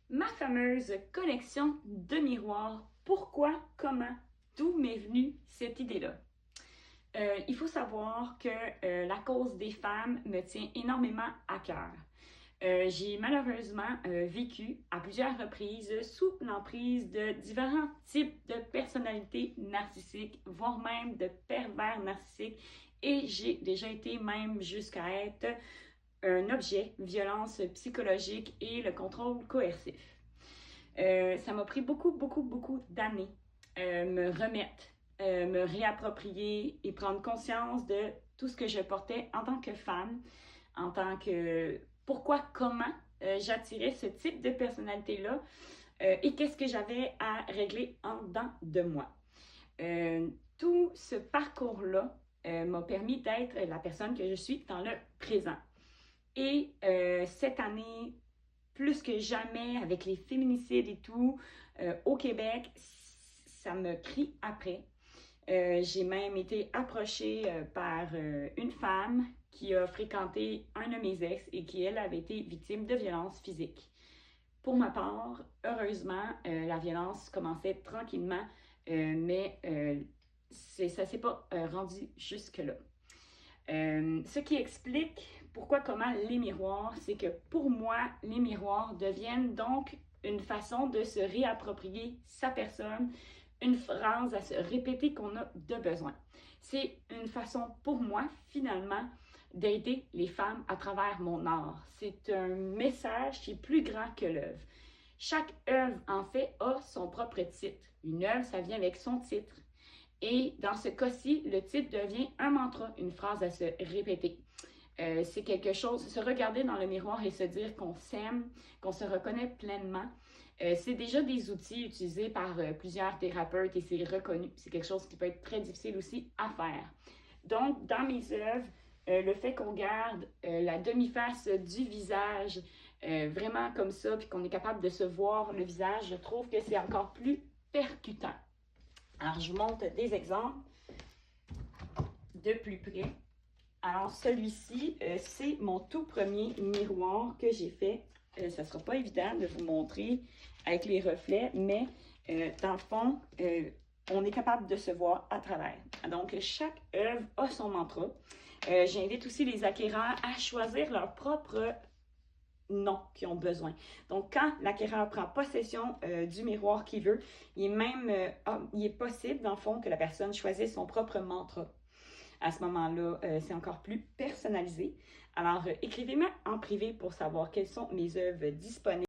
Ma fameuse collection de miroirs. Pourquoi, comment, d'où m'est venue cette idée-là? Il faut savoir que la cause des femmes me tient énormément à cœur. J'ai malheureusement vécu à plusieurs reprises sous l'emprise de différents types de personnalités narcissiques, voire même de pervers narcissiques, et j'ai déjà été même jusqu'à être un objet, violence psychologique et le contrôle coercif. Ça m'a pris beaucoup d'années me remettre, me réapproprier et prendre conscience de tout ce que je portais en tant que femme, en tant que pourquoi, comment j'attirais ce type de personnalité-là et qu'est-ce que j'avais à régler en dedans de moi. Tout ce parcours-là m'a permis d'être la personne que je suis dans le présent. Et cette année, plus que jamais, avec les féminicides et tout, au Québec, ça me crie après. J'ai même été approchée par une femme qui a fréquenté un de mes ex et qui, elle, avait été victime de violences physiques. Pour ma part, heureusement, la violence commençait tranquillement, mais ça ne s'est pas rendu jusque-là. Ce qui explique pourquoi, comment les miroirs, c'est que pour moi, les miroirs deviennent donc une façon de se réapproprier sa personne, une phrase à se répéter qu'on a de besoin. C'est une façon pour moi, finalement, d'aider les femmes à travers mon art. C'est un message qui est plus grand que l'œuvre. Chaque œuvre, en fait, a son propre titre. Une œuvre, ça vient avec son titre. Et dans ce cas-ci, le titre devient un mantra, une phrase à se répéter. C'est quelque chose, se regarder dans le miroir et se dire qu'on s'aime, qu'on se reconnaît pleinement. C'est déjà des outils utilisés par plusieurs thérapeutes et c'est reconnu. C'est quelque chose qui peut être très difficile aussi à faire. Donc, dans mes œuvres, le fait qu'on garde la demi-face du visage vraiment comme ça, puis qu'on est capable de se voir le visage, je trouve que c'est encore plus percutant. Alors, je vous montre des exemples de plus près. Alors, celui-ci, c'est mon tout premier miroir que j'ai fait. Ça ne sera pas évident de vous montrer avec les reflets, mais dans le fond, on est capable de se voir à travers. Donc, chaque œuvre a son mantra. J'invite aussi les acquéreurs à choisir leur propre nom qu'ils ont besoin. Donc, quand l'acquéreur prend possession du miroir qu'il veut, il est possible, dans le fond, que la personne choisisse son propre mantra. À ce moment-là, c'est encore plus personnalisé. Alors, écrivez-moi en privé pour savoir quelles sont mes œuvres disponibles.